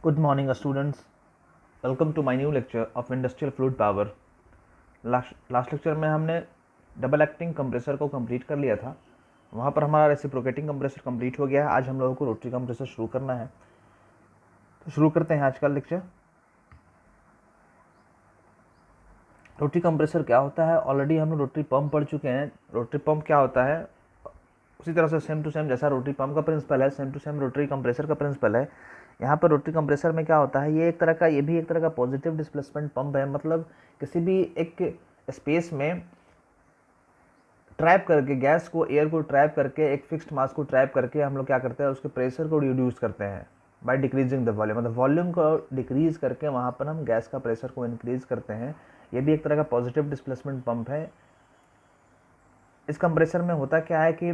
Good morning, students. Welcome to my new lecture of industrial fluid power. Last lecture में हमने double acting compressor को complete कर लिया था। वहाँ पर हमारा रेसिप्रोकेटिंग कंप्रेसर कंप्लीट हो गया है। आज हम लोगों को रोटरी कंप्रेसर शुरू करना है, तो शुरू करते हैं आज का लेक्चर। रोटरी कंप्रेसर क्या होता है? ऑलरेडी हम लोग रोटरी पंप पढ़ चुके हैं। रोटरी पंप क्या होता है, उसी तरह से सेम टू सेम जैसा रोटरी पंप का प्रिंसिपल है, same to same rotary compressor का प्रिंसिपल है। यहाँ पर रोटरी कंप्रेसर में क्या होता है, ये भी एक तरह का पॉजिटिव डिस्प्लेसमेंट पंप है। मतलब किसी भी एक स्पेस में ट्रैप करके गैस को, एयर को ट्रैप करके, एक फिक्स्ड मास को ट्रैप करके हम लोग क्या करते हैं, उसके प्रेशर को रिड्यूस करते हैं बाय डिक्रीजिंग द वॉल्यूम। मतलब वॉल्यूम को डिक्रीज करके वहाँ पर हम गैस का प्रेशर को इंक्रीज करते हैं। ये भी एक तरह का पॉजिटिव डिस्प्लेसमेंट पंप है। इस कंप्रेसर में होता क्या है कि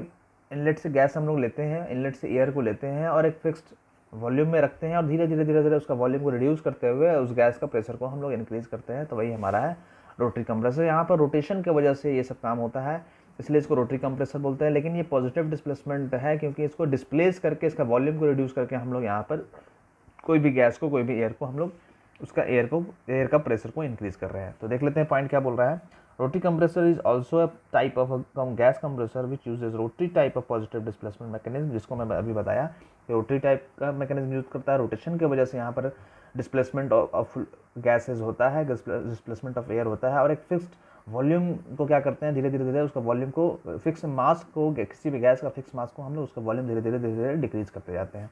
इनलेट से गैस हम लोग लेते हैं, इनलेट से एयर को लेते हैं और एक फिक्स्ड वॉल्यूम में रखते हैं और धीरे धीरे उसका वॉल्यूम को रिड्यूस करते हुए उस गैस का प्रेशर को हम लोग इंक्रीज करते हैं। तो वही हमारा है रोटरी कंप्रेसर। यहाँ पर रोटेशन की वजह से ये सब काम होता है, इसलिए इसको रोटरी कंप्रेसर बोलते हैं। लेकिन ये पॉजिटिव डिस्प्लेसमेंट है क्योंकि इसको डिस्प्लेस करके, इसका वॉल्यूम को रिड्यूस करके हम लोग यहाँ पर कोई भी गैस को, कोई भी एयर को हम लोग उसका एयर का प्रेशर को इंक्रीज कर रहे हैं। तो देख लेते हैं पॉइंट क्या बोल रहा है। Rotary compressor is also a type of gas compressor which uses rotary type of positive displacement mechanism, जिसको मैं अभी बताया कि रोटरी टाइप का मैकेनिज्म यूज करता है। रोटेशन की वजह से यहाँ पर डिस्प्लेसमेंट ऑफ गैसेज होता है, डिस्प्लेसमेंट ऑफ एयर होता है और एक फिक्स्ड वॉल्यूम को क्या करते हैं, धीरे धीरे उसका वॉल्यूम को, फिक्स मास को, किसी भी गैस का फिक्स मास को हम लोग उसका वॉल्यूम धीरे धीरे डिक्रीज करते जाते हैं।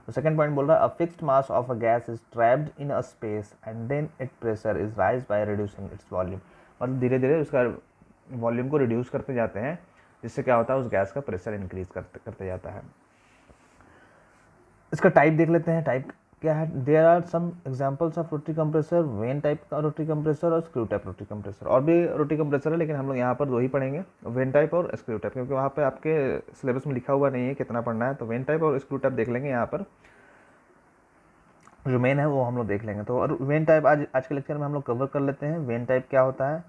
तो सेकंड पॉइंट बोल रहा है a fixed mass of a gas is trapped in a space and then it pressure is rise by reducing its volume. मतलब धीरे धीरे उसका वॉल्यूम को रिड्यूस करते जाते हैं, जिससे क्या होता है, उस गैस का प्रेशर इंक्रीज करते जाता है। इसका टाइप देख लेते हैं, टाइप क्या है। There are some examples of rotary compressor, vane type का रोटरी कंप्रेसर और स्क्रू टाइप रोटरी कंप्रेसर। और भी रोटरी कंप्रेसर है लेकिन हम लोग यहाँ पर दो ही पढ़ेंगे, वेन टाइप और स्क्रू टाइप, क्योंकि वहाँ पे आपके सिलेबस में लिखा हुआ नहीं है कितना पढ़ना है। तो वेन टाइप और स्क्रू टाइप देख लेंगे, यहाँ पर जो मेन है वो हम लोग देख लेंगे। तो और वेन टाइप आज के लेक्चर में हम लोग कवर कर लेते हैं। वेन टाइप क्या होता है,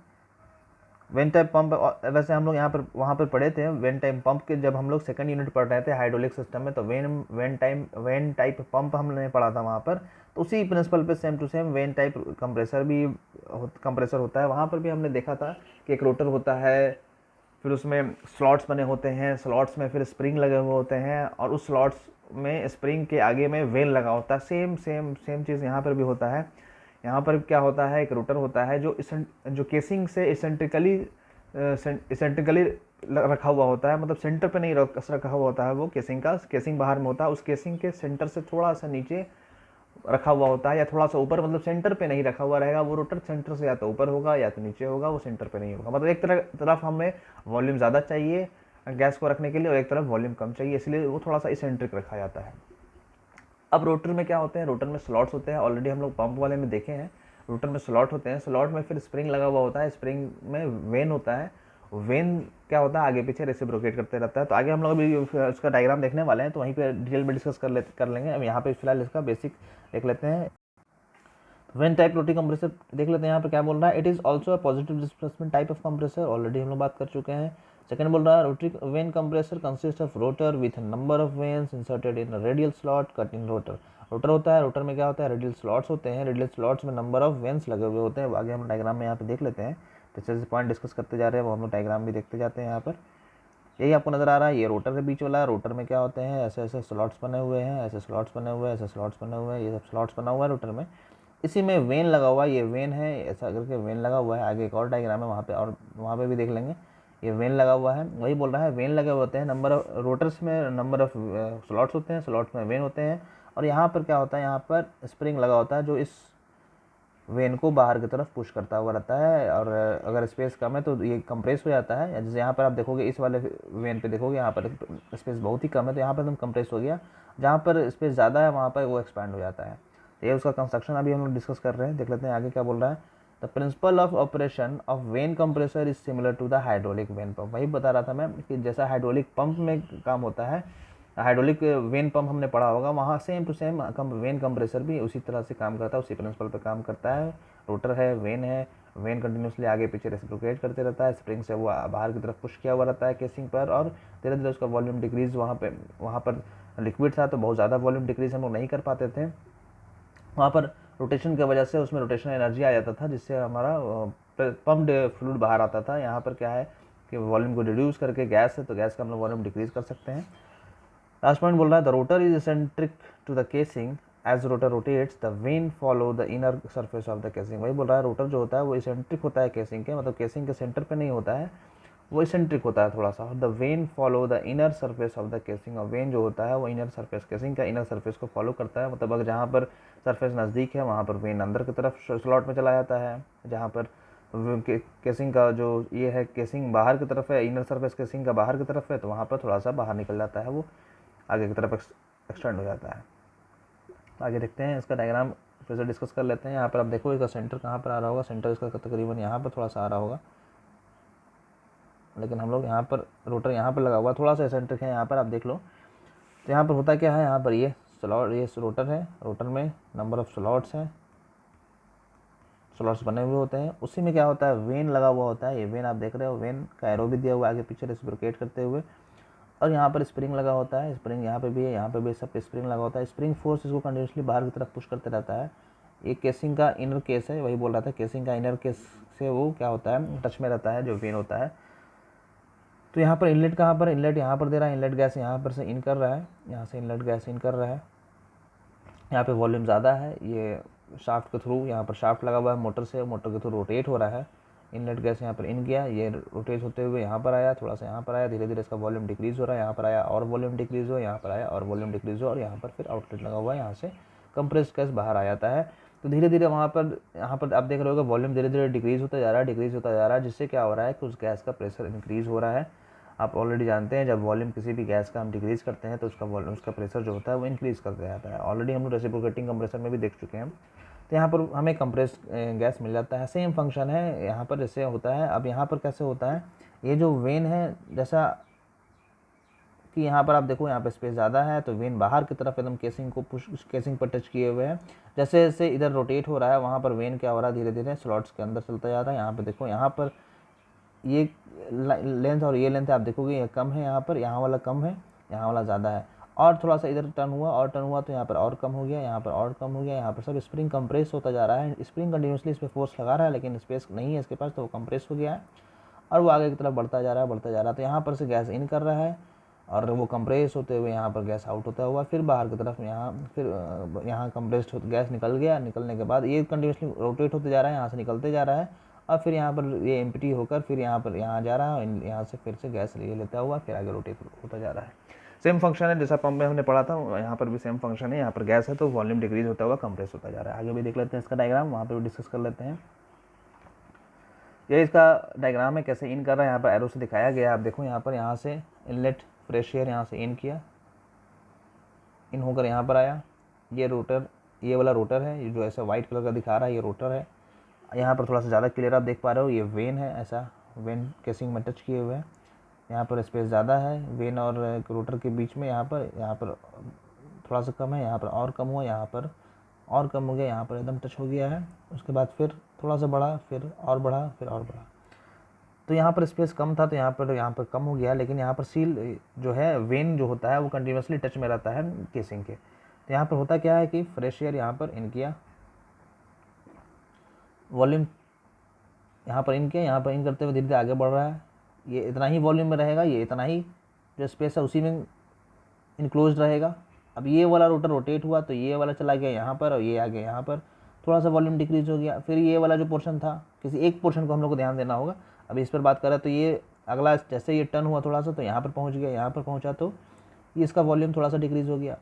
वेन टाइप पंप, वैसे हम लोग यहाँ पर वहाँ पर पढ़े थे वेन टाइप पंप के, जब हम लोग सेकंड यूनिट पढ़ रहे थे हाइड्रोलिक सिस्टम में, तो वेन टाइप पंप हमने पढ़ा था वहाँ पर। तो उसी प्रिंसिपल पे same to same vane type compressor होता है। वहाँ पर भी हमने देखा था कि एक रोटर होता है, फिर उसमें स्लॉट्स बने होते हैं, स्लॉट्स में फिर स्प्रिंग लगे हुए होते हैं और उस स्लॉट्स में स्प्रिंग के आगे में वेन लगा होता है। सेम चीज़ यहाँ पर भी होता है। यहाँ पर क्या होता है, एक रोटर होता है जो केसिंग से इसेंट्रिकली रखा हुआ होता है। मतलब सेंटर पे नहीं रखा हुआ होता है वो, केसिंग बाहर में होता है, उस केसिंग के सेंटर से थोड़ा सा नीचे रखा हुआ होता है या थोड़ा सा ऊपर। मतलब सेंटर पे नहीं रखा हुआ रहेगा वो रोटर, सेंटर से या तो ऊपर होगा या तो नीचे होगा, वो सेंटर पे नहीं होगा। मतलब एक तरफ हमें वॉल्यूम ज़्यादा चाहिए गैस को रखने के लिए और एक तरफ वॉल्यूम कम चाहिए, इसलिए वो थोड़ा सा इसेंट्रिक रखा जाता है। अब रोटर में क्या होते हैं, रोटर में स्लॉट्स होते हैं। ऑलरेडी हम लोग पंप वाले में देखे हैं, रोटर में स्लॉट होते हैं, स्लॉट में फिर स्प्रिंग लगा हुआ होता है, स्प्रिंग में वेन होता है। वेन क्या होता है, आगे पीछे रेसिप्रोकेट करते रहता है। तो आगे हम लोग अभी उसका डायग्राम देखने वाले हैं, तो वहीं पे डिटेल में डिस्कस कर लेंगे। अब यहाँ पे फिलहाल इसका बेसिक देख लेते हैं। वेन टाइप रोटरी कंप्रेसर देख लेते हैं, यहाँ पे क्या बोल रहा है, it is also a positive displacement type of compressor. Already हम लोग बात कर चुके हैं। सेकंड बोल रहा है rotary when compressor consist of rotor with number of veins inserted in radial slot cut in rotor. Rotor होता है, रोटर में क्या होता है, रेडियल स्लॉट्स होते हैं, रेडियल स्लॉट्स में नंबर ऑफ वेन्स लगे हुए होते हैं। आगे हम डायग्राम में यहाँ पे देख लेते हैं, जैसे पॉइंट डिस्कस करते जा रहे हैं वो हम लोग डायग्राम भी देखते जाते हैं। यहाँ पर यही आपको नजर आ रहा है, ये रोटर के बीच वाला है। रोटर में क्या होते हैं, ऐसे ऐसे स्लॉट्स बने हुए हैं, ऐसे स्लॉट्स बने हुए हैं, ऐसे स्लॉट्स बने हुए हैं, ये सब स्लॉट्स बना हुआ है रोटर में। इसी में वेन लगा हुआ है, ये वेन है, ऐसा करके वेन लगा हुआ है। आगे एक और डायग्राम है वहाँ पे, और वहाँ पे भी देख लेंगे, ये वेन लगा हुआ है। वही बोल रहा है वेन लगे होते हैं, नंबर ऑफ रोटर्स में नंबर ऑफ स्लॉट्स होते हैं, स्लॉट्स में वेन होते हैं। और यहाँ पर क्या होता है, यहाँ पर स्प्रिंग लगा होता है जो इस वेन को बाहर की तरफ पुश करता हुआ रहता है। और अगर स्पेस कम है तो ये कंप्रेस हो जाता है। जैसे यहाँ पर आप देखोगे, इस वाले वेन पे देखोगे, यहाँ पर स्पेस बहुत ही कम है तो यहाँ पर एकदम कंप्रेस हो गया। जहाँ पर स्पेस ज़्यादा है वहाँ पर वो एक्सपैंड हो जाता है। तो ये उसका कंस्ट्रक्शन अभी हम लोग डिस्कस कर रहे हैं। देख लेते हैं आगे क्या बोल रहा है। The principle of operation of vane compressor is similar to the hydraulic vane pump. वही बता रहा था मैं कि जैसा हाइड्रोलिक पंप में काम होता है, हाइड्रोलिक वेन पंप हमने पढ़ा होगा, वहाँ same to same vane compressor भी उसी तरह से काम करता है, उसी प्रिंसिपल पे काम करता है। रोटर है, वेन कंटिन्यूसली आगे पीछे रेसिप्रोकेट करते रहता है, स्प्रिंग से वो बाहर की तरफ पुश किया हुआ रहता है केसिंग पर, और धीरे धीरे उसका वॉल्यूम डिक्रीज, वहाँ पर लिक्विड था तो बहुत ज़्यादा वॉल्यूम डिक्रीज हम लोग नहीं कर पाते थे, वहाँ पर रोटेशन की वजह से उसमें रोटेशनल एनर्जी आ जाता था, जिससे हमारा पम्प्ड फ्लूइड बाहर आता था। यहाँ पर क्या है कि वॉल्यूम को रिड्यूस करके, गैस है तो गैस का हम लोग वॉल्यूम डिक्रीज कर सकते हैं। लास्ट पॉइंट बोल रहा है the rotor is eccentric to the casing, as rotor rotates the vane follow the inner surface of the casing. वही बोल रहा है रोटर जो होता है वो इसेंट्रिक होता है केसिंग के, मतलब केसिंग के सेंटर पे नहीं होता है, वो इसेंट्रिक होता है थोड़ा सा। The vane follow the inner surface of the casing, और वेन जो होता है वो इनर सरफेस, केसिंग का इनर सरफेस को फॉलो करता है। मतलब अगर जहाँ पर सरफेस नज़दीक है वहाँ पर वेन अंदर की तरफ स्लॉट में चला जाता है, जहाँ पर केसिंग का जो ये है, केसिंग बाहर की तरफ है, इनर सरफेस केसिंग का बाहर की तरफ है, तो वहाँ पर थोड़ा सा बाहर निकल जाता है, वो आगे की तरफ एक्सटेंड हो जाता है। आगे देखते हैं इसका डायग्राम फिर से डिस्कस कर लेते हैं। यहाँ पर आप देखो इसका सेंटर कहाँ पर आ रहा होगा, सेंटर इसका तकरीबन यहाँ पर थोड़ा सा आ रहा होगा, लेकिन हम लोग यहाँ पर रोटर यहाँ पर लगा हुआ, थोड़ा सा एसेंट्रिक है। यहाँ पर आप देख लो तो यहाँ पर होता क्या है, यहाँ पर ये स्लॉट, ये रोटर है, रोटर में नंबर ऑफ स्लॉट्स हैं, स्लॉट्स बने हुए होते हैं। उसी में क्या होता है, वेन लगा हुआ होता है। ये वेन आप देख रहे हो, वेन का एरो भी दिया हुआ है आगे पीछे रेसिप्रोकेट करते हुए, और यहाँ पर स्प्रिंग लगा होता है। स्प्रिंग यहाँ पे भी है, यहाँ पे भी, सब पे स्प्रिंग लगा होता है। स्प्रिंग फोर्स इसको कंटिन्यूसली बाहर की तरफ पुश करते रहता है। ये केसिंग का इनर केस है, वही बोल रहा था, केसिंग का इनर केस से वो क्या होता है, टच में रहता है जो वेन होता है। तो यहाँ पर इनलेट कहाँ पर, इनलेट यहाँ पर दे रहा है, इनलेट गैस यहाँ पर से इन कर रहा है, यहाँ से इनलेट गैस इन कर रहा है। यहाँ पे वॉल्यूम ज़्यादा है, ये शाफ्ट के थ्रू, यहाँ पर शाफ्ट लगा हुआ है मोटर से, मोटर के थ्रू रोटेट हो रहा है। इनलेट गैस यहाँ पर इन गया, ये रोटेट होते हुए यहाँ पर आया, थोड़ा सा यहाँ पर आया, धीरे धीरे इसका वॉल्यूम डिक्रीज़ हो रहा है, यहाँ पर आया और वॉल्यूम डिक्रीज़ हो, यहाँ पर आया और वॉल्यूम डिक्रीज़ हो, और यहाँ पर फिर आउटलेट लगा हुआ है, यहाँ से कंप्रेस्ड गैस बाहर आ जाता है। तो धीरे धीरे वहाँ पर, यहाँ पर आप देख रहे हो वॉल्यूम धीरे धीरे डिक्रीज़ होता जा रहा है, डिक्रीज़ होता जा रहा है, जिससे क्या हो रहा है कि उस गैस का प्रेशर इंक्रीज़ हो रहा है। आप ऑलरेडी जानते हैं जब वॉल्यूम किसी भी गैस का हम डिक्रीज़ करते हैं तो उसका वॉल्यूम, उसका प्रेशर जो होता है वो इंक्रीज़ करते जाता है। ऑलरेडी हम लोग रेसिप्रोकेटिंग कंप्रेसर में भी देख चुके हैं। तो यहाँ पर हमें कंप्रेस गैस मिल जाता है। सेम फंक्शन है यहाँ पर जैसे होता है। अब यहाँ पर कैसे होता है, ये जो वेन है, जैसा कि यहाँ पर आप देखो यहाँ पर स्पेस ज़्यादा है तो वेन बाहर की तरफ एकदम केसिंग को पुश, केसिंग पर टच किए हुए हैं। जैसे जैसे इधर रोटेट हो रहा है वहाँ पर वेन क्या हो रहा है, धीरे धीरे स्लॉट्स के अंदर चलता जा रहा है। यहाँ पर देखो, यहाँ पर ये लेंथ और ये लेंथ आप देखोगे ये कम है, यहाँ पर, यहाँ वाला कम है, यहाँ वाला ज़्यादा है। और थोड़ा सा इधर टर्न हुआ और टर्न हुआ तो यहाँ पर और कम हो गया, यहाँ पर और कम हो गया। यहाँ पर सब स्प्रिंग कंप्रेस होता जा रहा है। स्प्रिंग कंटिन्यूसली इस पर फोर्स लगा रहा है लेकिन स्पेस नहीं है इसके पास, तो वो कंप्रेस हो गया है और वो आगे की तरफ बढ़ता जा रहा है, बढ़ता जा रहा है। तो यहाँ पर से गैस इन कर रहा है और वो कंप्रेस होते हुए यहाँ पर गैस आउट होता हुआ फिर बाहर की तरफ, यहाँ फिर यहाँ कंप्रेस्ड गैस निकल गया। निकलने के बाद ये कंटिन्यूसली रोटेट होते जा रहा है, यहाँ से निकलते जा रहा है और फिर यहाँ पर ये एम्प्टी होकर फिर यहाँ पर यहाँ जा रहा है, यहाँ से फिर से गैस ले लेता हुआ फिर आगे रोटेट होता जा रहा है। सेम फंक्शन है जैसा पंप में हमने पढ़ा था, यहाँ पर भी सेम फंक्शन है। यहाँ पर गैस है तो वॉल्यूम डिक्रीज होता हुआ कंप्रेस होता जा रहा है। आगे भी देख लेते हैं इसका डायग्राम, वहाँ पर भी डिस्कस कर लेते हैं। ये इसका डायग्राम है कैसे इन कर रहा है, यहाँ पर एरो से दिखाया गया। आप देखो यहाँ पर, यहाँ से इनलेट फ्रेश एयर यहाँ से इन किया, इन होकर यहाँ पर आया। ये रोटर, ये वाला रोटर है, ये जो ऐसा वाइट कलर का दिखा रहा है ये रोटर है। यहाँ पर थोड़ा सा ज़्यादा क्लियर आप देख पा रहे हो, ये वेन है, ऐसा वेन केसिंग में टच किए हुए हैं। यहाँ पर स्पेस ज़्यादा है वेन और रोटर के बीच में, यहाँ पर थोड़ा सा कम है, यहाँ पर और कम हुआ, यहाँ पर और कम हो गया, यहाँ पर एकदम टच हो गया है। उसके बाद फिर थोड़ा सा बढ़ा, फिर और बढ़ा, फिर और बढ़ा। तो यहाँ पर स्पेस कम था तो यहाँ पर कम हो गया, लेकिन यहाँ पर सील जो है, वेन जो होता है वो कंटिन्यूसली टच में रहता है केसिंग के। तो यहाँ पर होता क्या है कि फ्रेश एयर यहाँ पर इन किया, वॉल्यूम यहाँ पर इन किया, यहाँ पर इन करते हुए धीरे धीरे आगे बढ़ रहा है। ये इतना ही वॉल्यूम में रहेगा, ये इतना ही जो स्पेस है उसी में इनक्लोज रहेगा। अब ये वाला रोटर रोटेट हुआ तो ये वाला चला गया यहाँ पर और ये आ गया यहाँ पर, थोड़ा सा वॉल्यूम डिक्रीज हो गया। फिर ये वाला जो पोर्शन था, किसी एक पोर्शन को हम लोग को ध्यान देना होगा। अभी इस पर बात करें तो ये अगला, जैसे ये टर्न हुआ थोड़ा सा तो यहाँ पर पहुँच गया, यहाँ पर पहुँचा तो ये इसका वॉल्यूम थोड़ा सा डिक्रीज हो गया।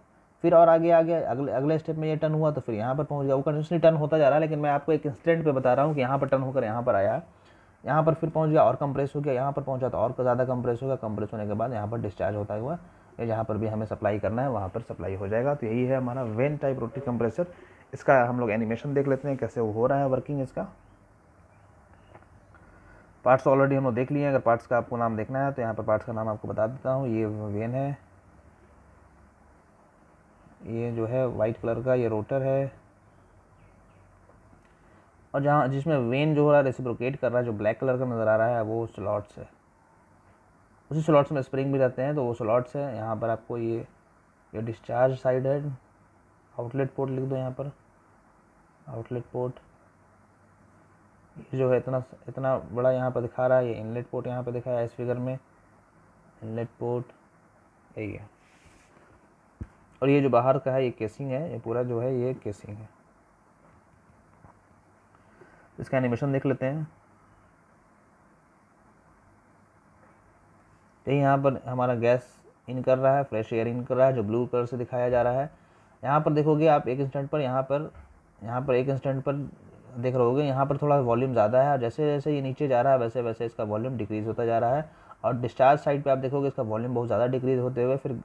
फिर और आगे आगे अगले स्टेप में ये टर्न हुआ तो फिर यहाँ पर पहुँच गया। वो कंटिन्यूसली टर्न होता जा रहा है, लेकिन मैं आपको एक इंस्टेंट पे बता रहा हूँ कि यहाँ पर टर्न होकर यहाँ पर आया, यहाँ पर फिर पहुँच गया और कंप्रेस हो गया, यहाँ पर पहुँचा तो और ज़्यादा कंप्रेस हो गया। कंप्रेस होने के बाद यहाँ पर डिस्चार्ज होता हुआ या जहाँ पर भी हमें सप्लाई करना है वहाँ पर सप्लाई हो जाएगा। तो यही है हमारा वेन टाइप रोटरी कंप्रेसर। इसका हम लोग एनिमेशन देख लेते हैं कैसे वो हो रहा है वर्किंग इसका। पार्ट्स ऑलरेडी हम लोग देख लिए हैं। अगर पार्ट्स का आपको नाम देखना है तो यहाँ पर पार्ट्स का नाम आपको बता देता हूँ। ये वेन है, ये जो है वाइट कलर का ये रोटर है, और जहाँ जिसमें वेन जो हो रहा है रेसिप्रोकेट कर रहा है, जो ब्लैक कलर का नज़र आ रहा है वो स्लॉट्स है। उसी स्लॉट्स में स्प्रिंग भी रहते हैं तो वो स्लॉट्स है। यहाँ पर आपको ये डिस्चार्ज साइड है, आउटलेट पोर्ट लिख दो यहाँ पर, आउटलेट पोर्ट, ये जो है इतना इतना बड़ा यहाँ पर दिखा रहा है, ये इनलेट पोर्ट यहाँ पर दिखाया है इस फिगर में, इनलेट पोर्ट यही है। और ये जो बाहर का है ये केसिंग है, ये पूरा जो है ये केसिंग है। इसका एनिमेशन देख लेते हैं। तो यहाँ पर हमारा गैस इन कर रहा है, फ्रेश एयर इन कर रहा है, जो ब्लू कलर से दिखाया जा रहा है। यहाँ पर देखोगे आप एक इंस्टेंट पर, यहाँ पर एक इंस्टेंट पर देख रहे होगे, यहाँ पर थोड़ा वॉल्यूम ज़्यादा है, और जैसे जैसे ये नीचे जा रहा है वैसे वैसे इसका वॉल्यूम डिक्रीज़ होता जा रहा है। और डिस्चार्ज साइड पे आप देखोगे इसका वॉल्यूम बहुत ज़्यादा डिक्रीज़ होते हुए फिर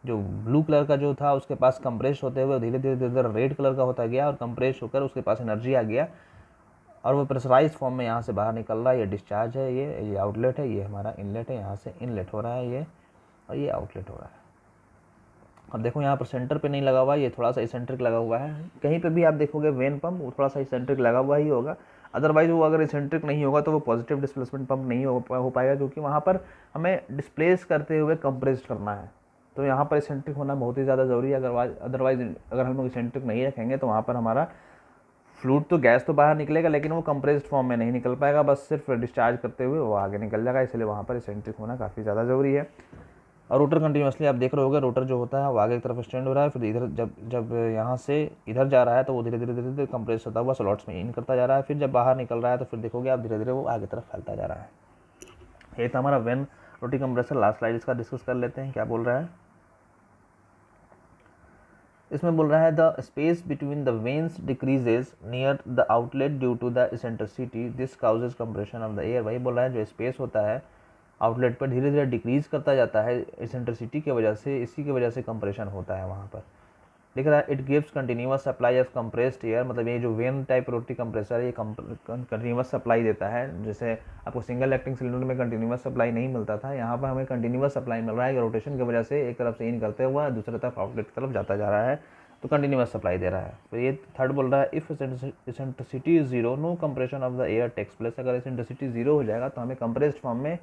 जो ब्लू कलर का जो था उसके पास कंप्रेस होते हुए धीरे धीरे धीरे धीरे रेड कलर का होता गया, और कंप्रेस होकर उसके पास एनर्जी आ गया, और वो प्रेशराइज फॉर्म में यहाँ से बाहर निकल रहा है। ये डिस्चार्ज है, ये आउटलेट है, ये हमारा इनलेट है, यहाँ से इनलेट हो रहा है ये, और ये आउटलेट हो रहा है। अब देखो यहाँ पर सेंटर पे नहीं लगा हुआ है, ये थोड़ा सा इसेंट्रिक लगा हुआ है। कहीं पे भी आप देखोगे वेन पंप वो थोड़ा सा इसेंट्रिक लगा हुआ ही होगा, अदरवाइज वो अगर इसेंट्रिक नहीं होगा तो वो पॉजिटिव डिस्प्लेसमेंट पंप नहीं हो पाएगा, क्योंकि वहाँ पर हमें डिस्प्लेस करते हुए कंप्रेस्ड करना है। तो यहाँ पर इसेंट्रिक होना बहुत ही ज़्यादा ज़रूरी है। अदरवाइज अगर हम लोग इसेंट्रिक नहीं रखेंगे तो वहाँ पर हमारा फ्लूइड तो गैस तो बाहर निकलेगा लेकिन वो कंप्रेस्ड फॉर्म में नहीं निकल पाएगा, बस सिर्फ डिस्चार्ज करते हुए वो आगे निकल जाएगा। इसलिए वहाँ पर इसेंट्रिक होना काफ़ी ज़्यादा ज़रूरी है। और रोटर कंटिन्यूसली आप देख रहे होगे, रोटर जो होता है वो आगे की तरफ स्टैंड हो रहा है, फिर इधर जब जब यहाँ से इधर जा रहा है तो वो धीरे धीरे धीरे धीरे कंप्रेस होता हुआ स्लॉट्स में इन करता जा रहा है, फिर जब बाहर निकल रहा है तो फिर देखोगे आप धीरे धीरे वो आगे तरफ फैलता जा रहा है। ये था हमारा when roti compressor. Last slide इसका डिस्कस कर लेते हैं, क्या बोल रहा है इसमें। बोल रहा है the space between the vanes decreases near the outlet due to the eccentricity, this causes compression of the air. वही बोल रहा है जो स्पेस होता है आउटलेट पर धीरे धीरे डिक्रीज करता जाता है इसेंट्रिसिटी की वजह से, इसी की वजह से कंप्रेशन होता है वहाँ पर। लिख रहा है it gives continuous supply of compressed air, मतलब ये जो वेन टाइप रोटी कंप्रेसर है ये कंटिन्यूस सप्लाई देता है। जैसे आपको सिंगल एक्टिंग सिलेंडर में कंटिन्यूस सप्लाई नहीं मिलता था, यहाँ पर हमें कंटिन्यूस सप्लाई मिल रहा है। रोटेशन की वजह से एक तरफ से इन करते हुआ दूसरी तरफ आउटलेट की तरफ जाता जा रहा है, तो कंटिन्यूस सप्लाई दे रहा है। तो ये थर्ड बोल रहा है if eccentricity is zero no compression of the air takes place. अगर इसेंट्रिसिटी जीरो हो जाएगा तो हमें कंप्रेस्ड फॉर्म में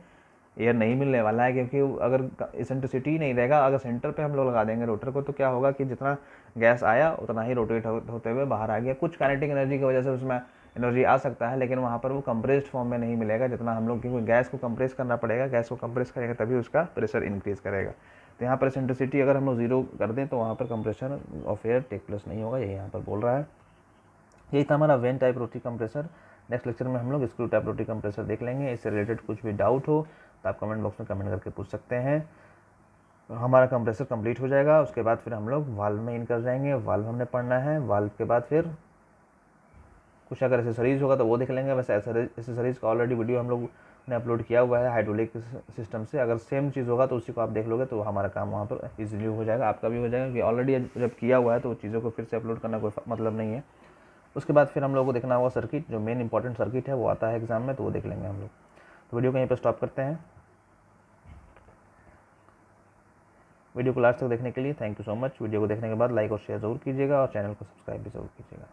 एयर नहीं मिलने वाला है, क्योंकि अगर इसेंट्रिसिटी नहीं रहेगा, अगर सेंटर पे हम लोग लगा देंगे रोटर को तो क्या होगा कि जितना गैस आया उतना ही रोटेट होते हुए बाहर आ गया। कुछ काइनेटिक एनर्जी की वजह से उसमें एनर्जी आ सकता है, लेकिन वहाँ पर वो कंप्रेस्ड फॉर्म में नहीं मिलेगा जितना हम लोग, क्योंकि गैस को कंप्रेस करना पड़ेगा, गैस को कंप्रेस करेगा तभी उसका प्रेशर इंक्रीज करेगा। तो यहाँ पर इसेंट्रिसिटी अगर हम लोग जीरो कर दें तो वहाँ पर compression of air take place नहीं होगा, यही यहाँ पर बोल रहा है। यही था हमारा when type roti compressor. Next lecture में हम लोग स्क्रू टाइप रोटी कंप्रेसर देख लेंगे। इससे रिलेटेड कुछ भी डाउट हो तो आप कमेंट बॉक्स में कमेंट करके पूछ सकते हैं। हमारा कंप्रेसर कंप्लीट हो जाएगा, उसके बाद फिर हम लोग वाल्व में इन कर जाएंगे। वाल्व हमने पढ़ना है, वाल्व के बाद फिर कुछ अगर एसेसरीज होगा तो वो देख लेंगे। वैसे एसेसरीज का ऑलरेडी वीडियो हम लोग ने अपलोड किया हुआ है हाइड्रोलिक सिस्टम से, अगर सेम चीज़ होगा तो उसी को आप देख लोगे तो हमारा काम वहाँ पर ईजिली हो जाएगा, आपका भी हो जाएगा, क्योंकि ऑलरेडी जब किया हुआ है तो चीज़ों को फिर से अपलोड करना कोई मतलब नहीं है। उसके बाद फिर हम लोग को देखना होगा सर्किट, जो मेन इंपॉर्टेंट सर्किट है वो आता है एग्जाम में, तो वो देख लेंगे हम लोग। तो वीडियो को यहीं पर स्टॉप करते हैं। वीडियो को लास्ट तक देखने के लिए thank you so much. Video को देखने के बाद लाइक और शेयर जरूर कीजिएगा और चैनल को सब्सक्राइब भी जरूर कीजिएगा।